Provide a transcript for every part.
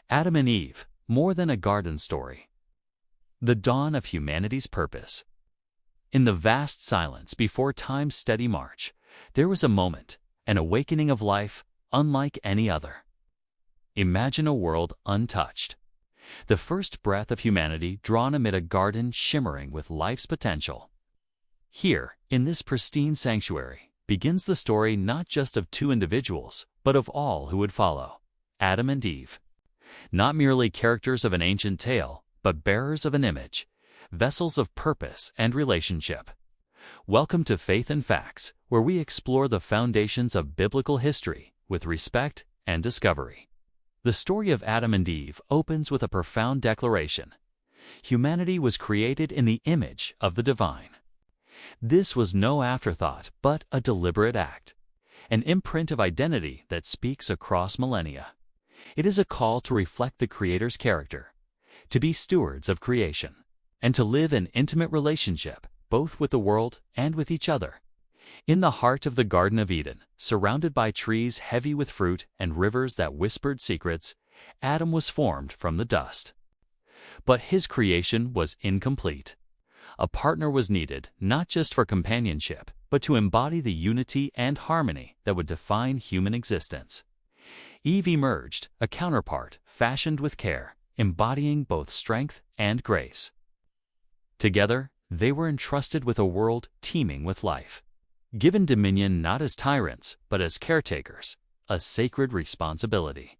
Adam and Eve, more than a garden story. The dawn of humanity's purpose. In the vast silence before time's steady march, there was a moment, an awakening of life, unlike any other. Imagine a world untouched. The first breath of humanity drawn amid a garden shimmering with life's potential. Here, in this pristine sanctuary, begins the story not just of two individuals, but of all who would follow. Adam and Eve. Not merely characters of an ancient tale, but bearers of an image, vessels of purpose and relationship. Welcome to Faith and Facts, where we explore the foundations of biblical history with respect and discovery. The story of Adam and Eve opens with a profound declaration. Humanity was created in the image of the divine. This was no afterthought, but a deliberate act, an imprint of identity that speaks across millennia. It is a call to reflect the Creator's character, to be stewards of creation, and to live in intimate relationship both with the world and with each other. In the heart of the Garden of Eden, surrounded by trees heavy with fruit and rivers that whispered secrets, Adam was formed from the dust. But his creation was incomplete. A partner was needed, not just for companionship, but to embody the unity and harmony that would define human existence. Eve emerged, a counterpart, fashioned with care, embodying both strength and grace. Together, they were entrusted with a world teeming with life. Given dominion not as tyrants, but as caretakers, a sacred responsibility.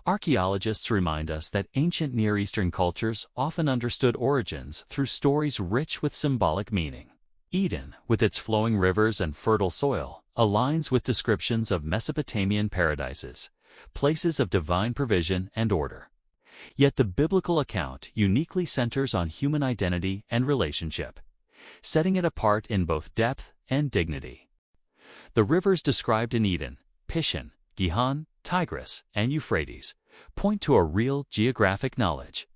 Archaeologists remind us that ancient Near Eastern cultures often understood origins through stories rich with symbolic meaning. Eden, with its flowing rivers and fertile soil, aligns with descriptions of Mesopotamian paradises, places of divine provision and order. Yet the biblical account uniquely centers on human identity and relationship, setting it apart in both depth and dignity. The rivers described in Eden, Pishon, Gihon, Tigris, and Euphrates, point to a real geographic knowledge,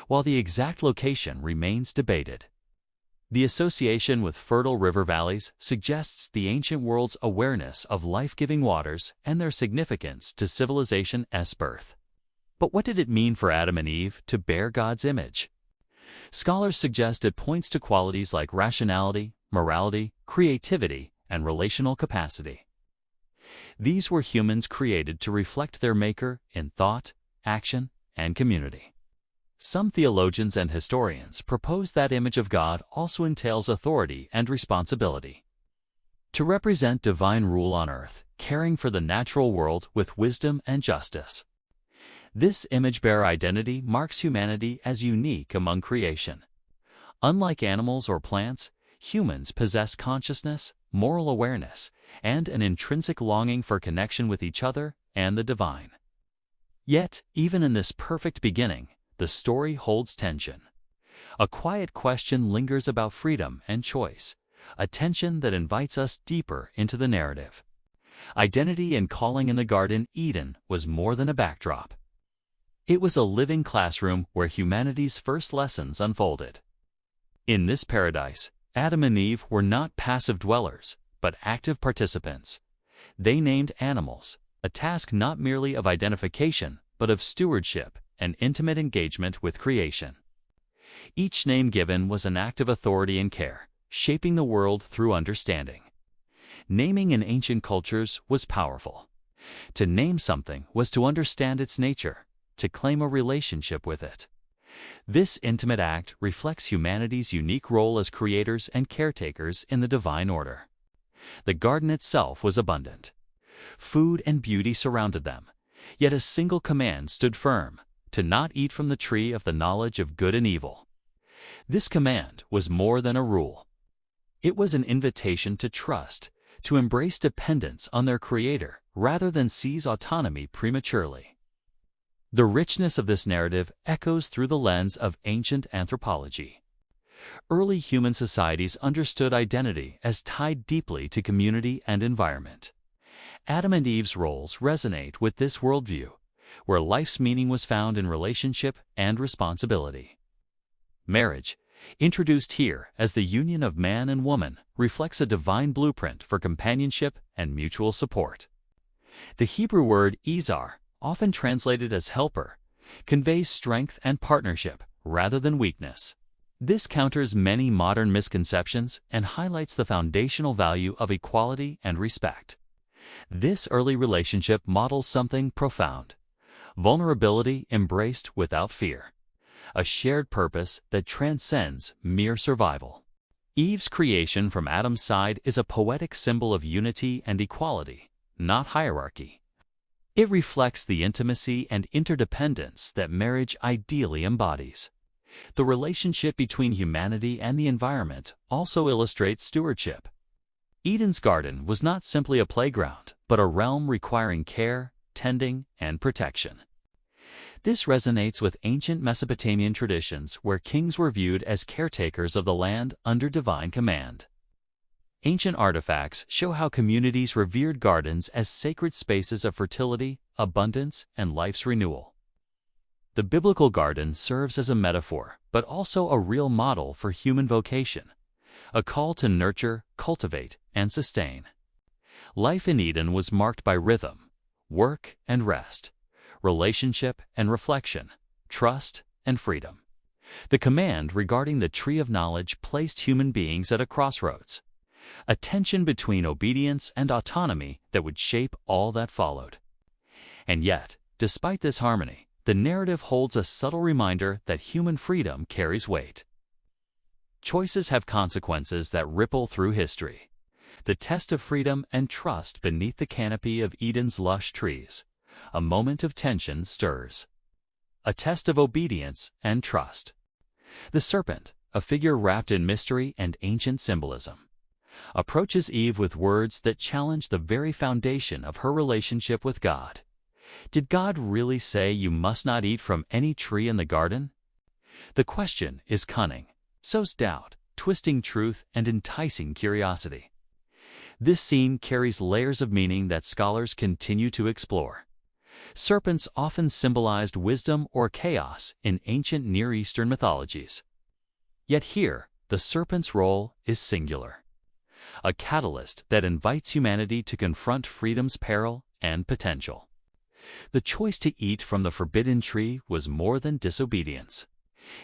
while the exact location remains debated. The association with fertile river valleys suggests the ancient world's awareness of life-giving waters and their significance to civilization's birth. But what did it mean for Adam and Eve to bear God's image? Scholars suggest it points to qualities like rationality, morality, creativity, and relational capacity. These were humans created to reflect their Maker in thought, action, and community. Some theologians and historians propose that image of God also entails authority and responsibility. To represent divine rule on earth, caring for the natural world with wisdom and justice. This image-bearer identity marks humanity as unique among creation. Unlike animals or plants, humans possess consciousness, moral awareness, and an intrinsic longing for connection with each other and the divine. Yet, even in this perfect beginning, the story holds tension. A quiet question lingers about freedom and choice, a tension that invites us deeper into the narrative. Identity and calling in the Garden Eden was more than a backdrop. It was a living classroom where humanity's first lessons unfolded. In this paradise, Adam and Eve were not passive dwellers, but active participants. They named animals, a task not merely of identification, but of stewardship and intimate engagement with creation. Each name given was an act of authority and care, shaping the world through understanding. Naming in ancient cultures was powerful. To name something was to understand its nature, to claim a relationship with it. This intimate act reflects humanity's unique role as creators and caretakers in the divine order. The garden itself was abundant. Food and beauty surrounded them, yet a single command stood firm: to not eat from the tree of the knowledge of good and evil. This command was more than a rule. It was an invitation to trust, to embrace dependence on their Creator rather than seize autonomy prematurely. The richness of this narrative echoes through the lens of ancient anthropology. Early human societies understood identity as tied deeply to community and environment. Adam and Eve's roles resonate with this worldview, where life's meaning was found in relationship and responsibility. Marriage, introduced here as the union of man and woman, reflects a divine blueprint for companionship and mutual support. The Hebrew word izar, often translated as helper, conveys strength and partnership rather than weakness. This counters many modern misconceptions and highlights the foundational value of equality and respect. This early relationship models something profound: vulnerability embraced without fear, a shared purpose that transcends mere survival. Eve's creation from Adam's side is a poetic symbol of unity and equality, not hierarchy. It reflects the intimacy and interdependence that marriage ideally embodies. The relationship between humanity and the environment also illustrates stewardship. Eden's garden was not simply a playground, but a realm requiring care, tending, and protection. This resonates with ancient Mesopotamian traditions where kings were viewed as caretakers of the land under divine command. Ancient artifacts show how communities revered gardens as sacred spaces of fertility, abundance, and life's renewal. The biblical garden serves as a metaphor, but also a real model for human vocation, a call to nurture, cultivate, and sustain. Life in Eden was marked by rhythm, work and rest, relationship and reflection, trust and freedom. The command regarding the tree of knowledge placed human beings at a crossroads, a tension between obedience and autonomy that would shape all that followed. And yet, despite this harmony, the narrative holds a subtle reminder that human freedom carries weight. Choices have consequences that ripple through history. The test of freedom and trust beneath the canopy of Eden's lush trees. A moment of tension stirs. A test of obedience and trust. The serpent, a figure wrapped in mystery and ancient symbolism, approaches Eve with words that challenge the very foundation of her relationship with God. Did God really say you must not eat from any tree in the garden? The question is cunning, sows doubt, twisting truth and enticing curiosity. This scene carries layers of meaning that scholars continue to explore. Serpents often symbolized wisdom or chaos in ancient Near Eastern mythologies. Yet here, the serpent's role is singular, a catalyst that invites humanity to confront freedom's peril and potential. The choice to eat from the forbidden tree was more than disobedience.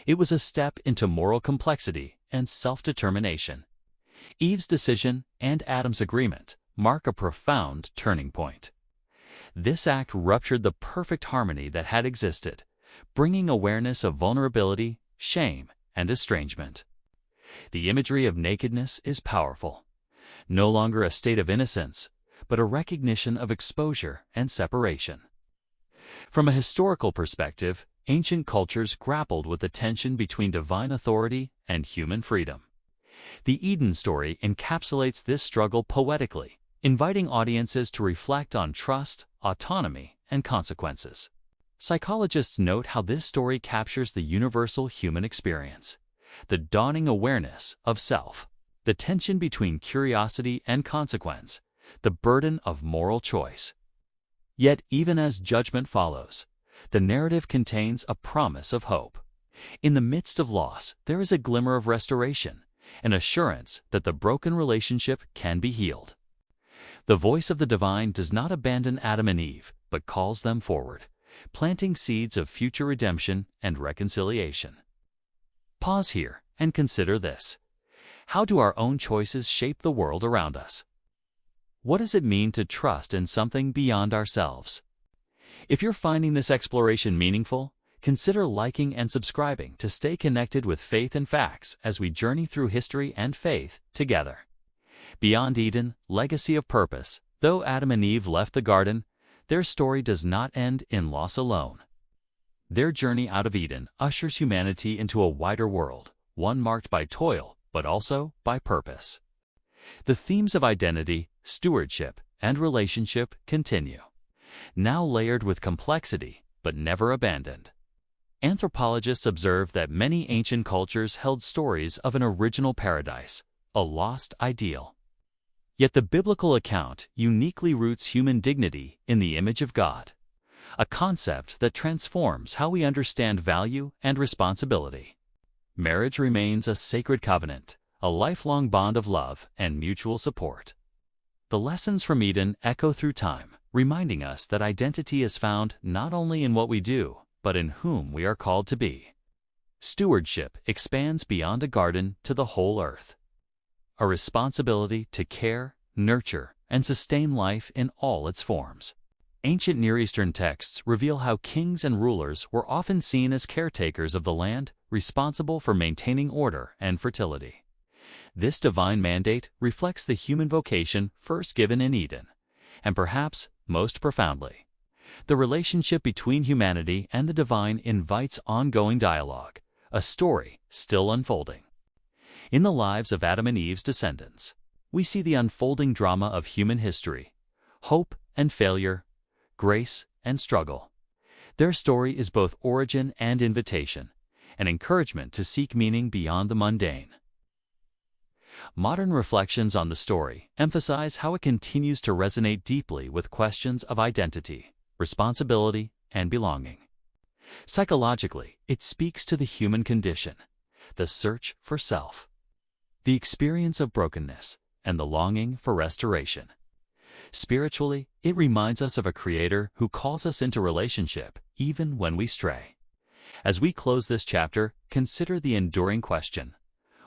It was a step into moral complexity and self-determination. Eve's decision and Adam's agreement mark a profound turning point. This act ruptured the perfect harmony that had existed, bringing awareness of vulnerability, shame, and estrangement. The imagery of nakedness is powerful, no longer a state of innocence, but a recognition of exposure and separation. From a historical perspective, ancient cultures grappled with the tension between divine authority and human freedom. The Eden story encapsulates this struggle poetically, inviting audiences to reflect on trust, autonomy, and consequences. Psychologists note how this story captures the universal human experience, the dawning awareness of self, the tension between curiosity and consequence, the burden of moral choice. Yet, even as judgment follows, the narrative contains a promise of hope. In the midst of loss, there is a glimmer of restoration, an assurance that the broken relationship can be healed. The voice of the divine does not abandon Adam and Eve, but calls them forward, planting seeds of future redemption and reconciliation. Pause here and consider this. How do our own choices shape the world around us? What does it mean to trust in something beyond ourselves? If you're finding this exploration meaningful, consider liking and subscribing to stay connected with Faith and Facts as we journey through history and faith together. Beyond Eden, Legacy of Purpose. Though Adam and Eve left the garden, their story does not end in loss alone. Their journey out of Eden ushers humanity into a wider world, one marked by toil, but also by purpose. The themes of identity, stewardship, and relationship continue, now layered with complexity, but never abandoned. Anthropologists observe that many ancient cultures held stories of an original paradise, a lost ideal. Yet the biblical account uniquely roots human dignity in the image of God, a concept that transforms how we understand value and responsibility. Marriage remains a sacred covenant, a lifelong bond of love and mutual support. The lessons from Eden echo through time, reminding us that identity is found not only in what we do, but in whom we are called to be. Stewardship expands beyond a garden to the whole earth. A responsibility to care, nurture, and sustain life in all its forms. Ancient Near Eastern texts reveal how kings and rulers were often seen as caretakers of the land, responsible for maintaining order and fertility. This divine mandate reflects the human vocation first given in Eden, and perhaps most profoundly, the relationship between humanity and the divine invites ongoing dialogue, a story still unfolding. In the lives of Adam and Eve's descendants, we see the unfolding drama of human history, hope and failure, grace and struggle. Their story is both origin and invitation, an encouragement to seek meaning beyond the mundane. Modern reflections on the story emphasize how it continues to resonate deeply with questions of identity, responsibility, and belonging. Psychologically, it speaks to the human condition, the search for self, the experience of brokenness, and the longing for restoration. Spiritually, it reminds us of a Creator who calls us into relationship even when we stray. As we close this chapter, consider the enduring question: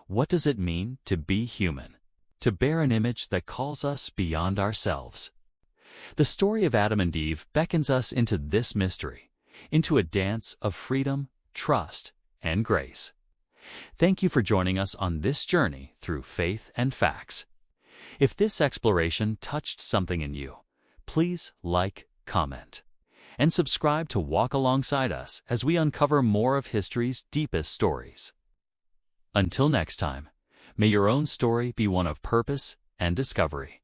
what does it mean to be human, to bear an image that calls us beyond ourselves? The story of Adam and Eve beckons us into this mystery, into a dance of freedom, trust, and grace. Thank you for joining us on this journey through faith and facts. If this exploration touched something in you, please like, comment, and subscribe to walk alongside us as we uncover more of history's deepest stories. Until next time, may your own story be one of purpose and discovery.